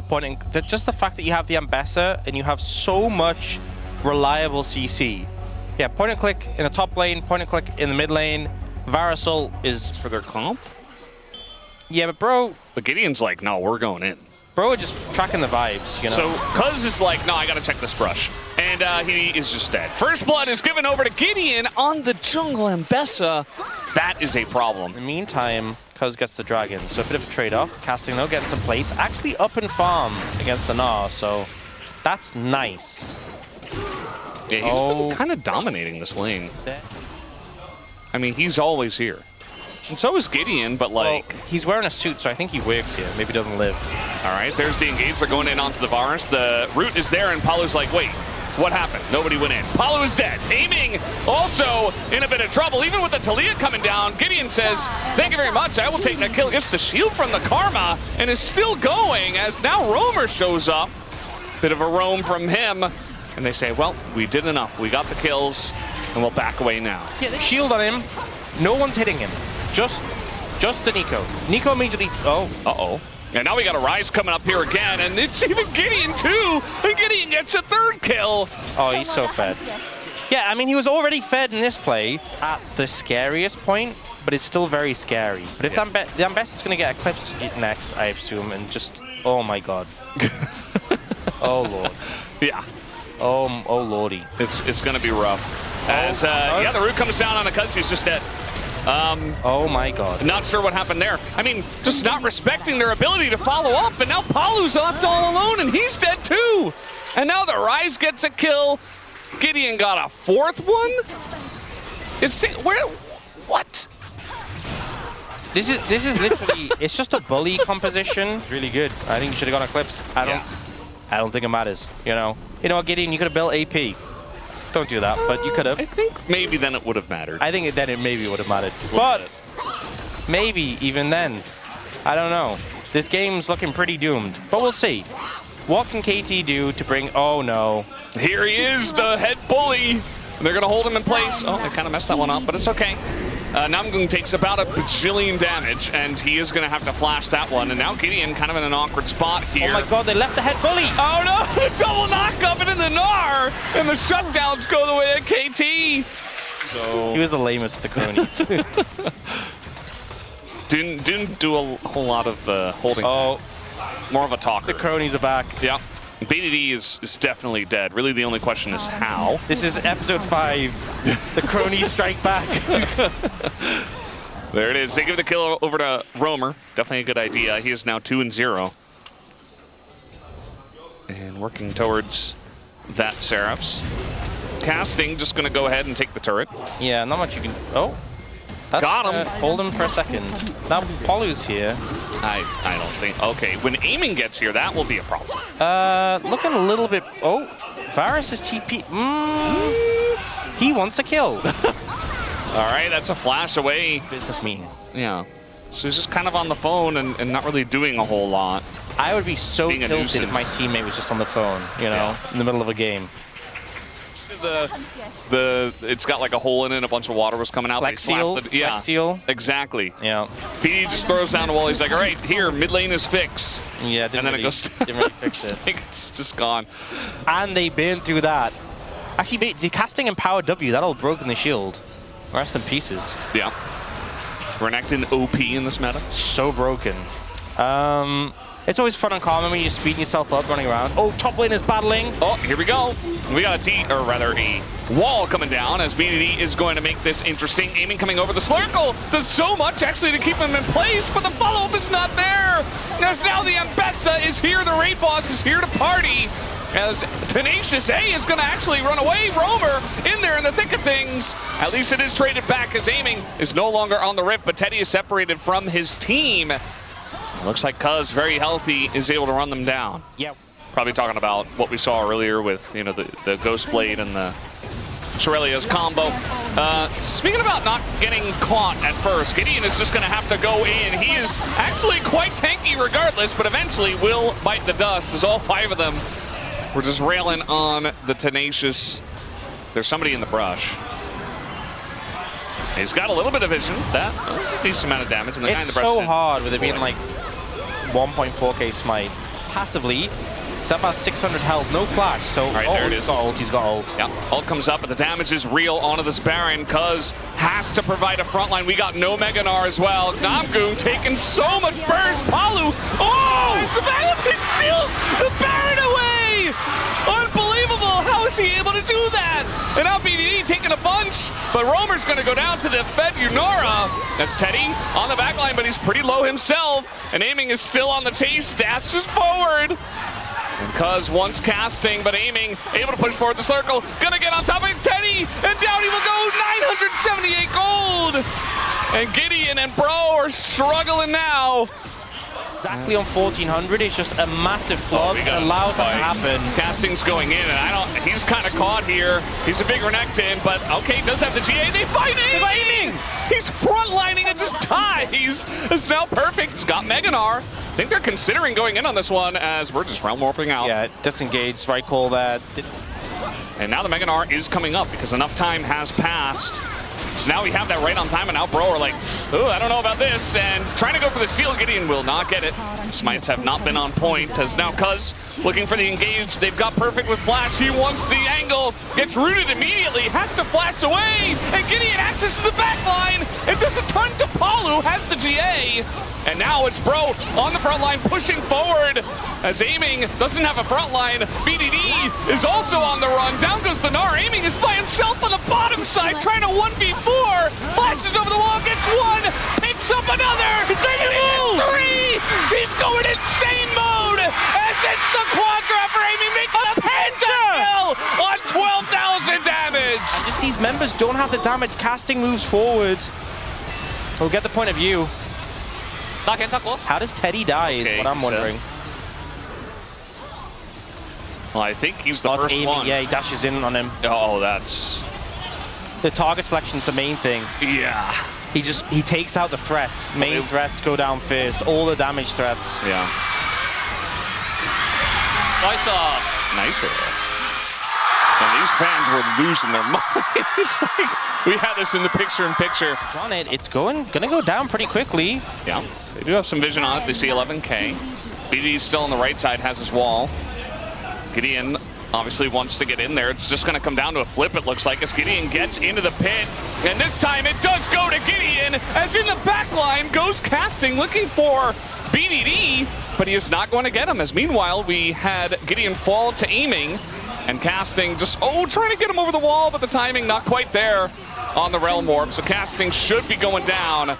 the point, just the fact that you have the Ambessa and you have so much reliable CC. Yeah, point and click in the top lane, point and click in the mid lane. Varusol is For their comp? yeah, but bro, But Gideon's like, no, we're going in. bro, just tracking the vibes, you know. So Cuz is like, no, I gotta check this brush. And he is just dead. First blood is given over to Gideon on the jungle Ambessa. That is a problem. In the meantime, Cuz gets the dragon, so a bit of a trade-off. Casting though, getting some plates. Actually up in farm against the Gnar, so that's nice. Yeah, he's been kind of dominating this lane. I mean, he's always here. And so is Gideon, but like... Well, he's wearing a suit, so I think he works here. Maybe doesn't live. All right, there's the engage. They're going in onto the Varus. The root is there, and Palu's like, wait, what happened? Nobody went in. Palu is dead. Aiming also in a bit of trouble. Even with the Talia coming down, Gideon says, thank you very much. I will take that kill. Gets the shield from the Karma and is still going as now Roamer shows up. Bit of a roam from him. And they say, well, we did enough. We got the kills, and we'll back away now. Yeah, the shield on him. No one's hitting him. Just the Nico. Nico immediately. Oh. Uh-oh. And now we got a Rise coming up here again, and it's even Gideon too. And Gideon gets a third kill. Oh, he's so fed. Yeah, I mean, he was already fed in this play at the scariest point, but it's still very scary. But if the Ambessa is going to get Eclipse next, I assume, and just, oh my god. Oh lord. Yeah. Oh lordy. It's going to be rough. As, yeah, the root comes down on the Cuz, he's just dead. Oh my god. Not sure what happened there. I mean, just not respecting their ability to follow up, and now Palu's left all alone, and he's dead too. And now the Rise gets a kill. Gideon got a fourth one? It's, where, what? This is literally, it's just a bully composition. Really good. I think you should have gone Eclipse. I don't think it matters, you know. You know what, Gideon, you could have built AP. Don't do that, but you could have. I think maybe then it would have mattered. I think then it maybe would have mattered. But maybe even then. I don't know. This game's looking pretty doomed, but we'll see. What can KT do to bring... Oh, no. Here he is, the head bully. They're going to hold him in place. Oh, they kind of messed that one up, but it's okay. Namgung takes about a bajillion damage, and he is going to have to flash that one. And now Gideon kind of in an awkward spot here. Oh my god, they left the head bully! Oh no, the double knock up into the Gnar! And the shutdowns go the way of KT. So... He was the lamest of the cronies. didn't do a whole lot of holding. Oh. More of a talker. The cronies are back. Yeah. BDD is definitely dead. Really, the only question is how. This is episode 5. The cronies strike back. There it is. They give the kill over to Roamer. Definitely a good idea. He is now 2-0. And working towards that Seraphs. Casting, just going to go ahead and take the turret. Yeah, not much you can... Oh. That's, got him. Hold him for a second. Now Palu's here. I don't think... Okay, when aiming gets here, that will be a problem. Looking a little bit... Oh, Varus is TP. He wants a kill. All right, that's a flash away. Business meeting. Yeah. So he's just kind of on the phone and not really doing a whole lot. I would be so tilted if my teammate was just on the phone, you know, in the middle of a game. It's got like a hole in it, a bunch of water was coming out. Flex seal? Yeah, Flex seal? Exactly. Yeah. BD just throws down the wall. He's like, all right, here, mid lane is fixed. Yeah, and then really, it goes didn't really fix it. It's just gone. And they've been through that. Actually, the casting and power W, that'll broken the shield. Rest in pieces. Yeah. Renekton OP in this meta. So broken. It's always fun and common when you're speeding yourself up, running around. Oh, top lane is battling. Oh, here we go. We got a wall coming down as BDD is going to make this interesting. Aiming coming over the Slurkle. Does so much actually to keep him in place, but the follow-up is not there. As now the Ambessa is here. The raid boss is here to party. As Tenacious A is going to actually run away. Roamer in there in the thick of things. At least it is traded back as aiming is no longer on the rift, but Teddy is separated from his team. Looks like Cuz, very healthy, is able to run them down. Yep. Probably talking about what we saw earlier with, you know, the Ghost Blade and the Shurelia's combo. Speaking about not getting caught at first, Gideon is just going to have to go in. He is actually quite tanky regardless, but eventually will bite the dust as all 5 of them were just railing on the Tenacious. There's somebody in the brush. He's got a little bit of vision. That was a decent amount of damage. And the guy in the brush so hard with it being like 1.4k smite. passively. He's up at 600 health, no flash. So, right, there it is. He's got ult, he's got ult. Yeah, ult comes up, but the damage is real onto this Baron. Cuz has to provide a front line. We got no Mega Gnar as well. Namgoong taking so much burst. Palu, oh! He steals the Baron away! Unbelievable! How is he able to do that? And now BDD taking a bunch, but Roamer's gonna go down to defend Yunara. That's Teddy on the back line, but he's pretty low himself. And aiming is still on the chase, dashes forward. And Cuz once casting, but aiming, able to push forward the circle. Gonna get on top of Teddy, and down he will go, 978 gold! And Gideon and Bro are struggling now. Exactly on 1400, it's just a massive flop that allows that to happen. Casting's going in, and he's kind of caught here. He's a big Renekton, but okay, does have the GA. They fight aiming! He's frontlining and just dies. It's now perfect. He's got Mega Gnar. I think they're considering going in on this one as we're just realm warping out. Yeah, disengaged, right call there. And now the Mega Gnar is coming up because enough time has passed. So now we have that right on time, and now Bro are like, oh, I don't know about this, and trying to go for the steal. Gideon will not get it. Smites have not been on point, as now Cuz looking for the engage. They've got perfect with flash. He wants the angle, gets rooted immediately, has to flash away, and Gideon access to the back line. It does a ton to Palu, has the GA. And now it's Bro on the front line pushing forward as aiming doesn't have a front line. BDD is also on the run. Down goes the Gnar. Aiming is by himself on the bottom side trying to 1v4. Flashes over the wall, gets one, picks up another. He's going to move. Three. He's going insane mode as it's the quadra for aiming, making a pentakill on 12,000 damage. And just these members don't have the damage. Casting moves forward. We'll get the point of view. How does Teddy die is what I'm wondering. Well, I think he's the first one. Yeah, he dashes in on him. Oh, that's... The target selection's the main thing. Yeah. He takes out the threats. Main threats go down first. All the damage threats. Yeah. Nice. And these fans were losing their minds. Like, we had this in the picture-in-picture. On it, it's gonna go down pretty quickly. Yeah, they do have some vision on it. They see 11K. BD's still on the right side, has his wall. Gideon obviously wants to get in there. It's just gonna come down to a flip, it looks like, as Gideon gets into the pit. And this time it does go to Gideon, as in the back line goes casting, looking for BDD, but he is not going to get him, as meanwhile we had Gideon fall to aiming, and casting just, trying to get him over the wall, but the timing not quite there on the realm warp. So casting should be going down,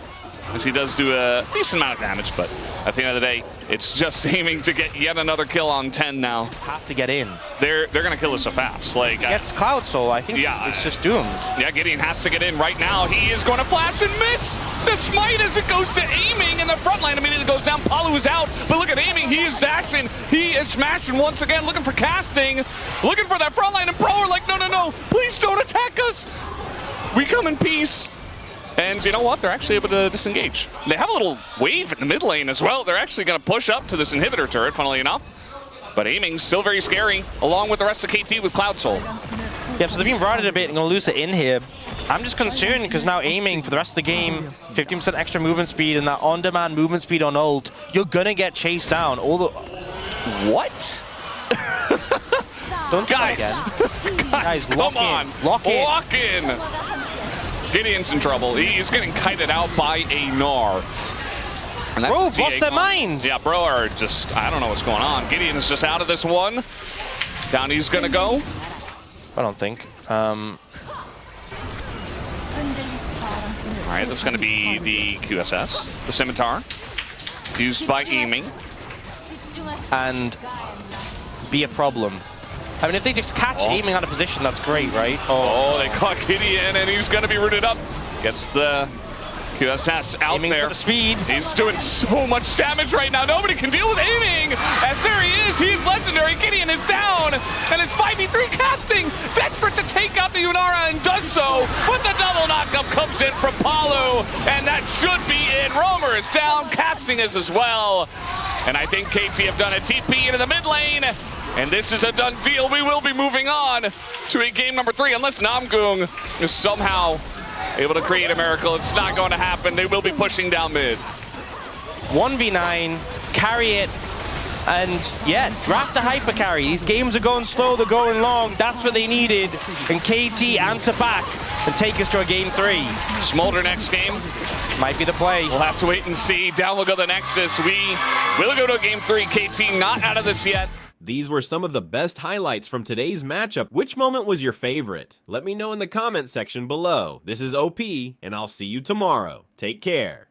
as he does do a decent amount of damage, but at the end of the day, it's just aiming to get yet another kill on 10 now. Have to get in. They're gonna kill us so fast. Like, gets Cloud Soul, I think it's just doomed. Yeah, Gideon has to get in right now. He is going to flash and miss the smite as it goes to aiming, and the front line immediately goes down. Palu is out, but look at aiming. He is dashing. He is smashing once again, looking for casting, looking for that front line, and Bro are like, no, please don't attack us. We come in peace. And you know what? They're actually able to disengage. They have a little wave in the mid lane as well. They're actually going to push up to this inhibitor turret, funnily enough. But aiming still very scary, along with the rest of KT with Cloud Soul. Yeah, so they've been routed a bit and going to lose it in here. I'm just concerned because now aiming for the rest of the game, 15% extra movement speed and that on-demand movement speed on ult, you're going to get chased down. What? Don't try again. Guys, come on. Lock in. Lock in. Gideon's in trouble. He's getting kited out by a Gnar. And Bro, lost their minds. Yeah, Bro are just, I don't know what's going on. Gideon is just out of this one. Down he's gonna go. I don't think. All right, that's gonna be the QSS, the Scimitar, used by aiming. And be a problem. I mean, if they just catch aiming out of position, that's great, right? Oh, they caught Gideon, and he's going to be rooted up. Gets the QSS out aiming there. For the speed. He's doing so much damage right now. Nobody can deal with aiming. As there he is. He's legendary. Gideon is down. And it's 5v3 casting. Desperate to take out the Yunara and does so. But the double knockup comes in from Palu. And that should be it. Roamer is down. Casting is as well. And I think KT have done a TP into the mid lane. And this is a done deal. We will be moving on to a game number 3, unless Namgoong is somehow able to create a miracle. It's not going to happen. They will be pushing down mid. 1v9, carry it. And yeah, draft a hyper carry. These games are going slow, they're going long. That's what they needed. And KT answer back and take us to a game 3. Smolder next game. Might be the play. We'll have to wait and see. Down will go the Nexus. We will go to a game 3. KT not out of this yet. These were some of the best highlights from today's matchup. Which moment was your favorite? Let me know in the comment section below. This is OP, and I'll see you tomorrow. Take care.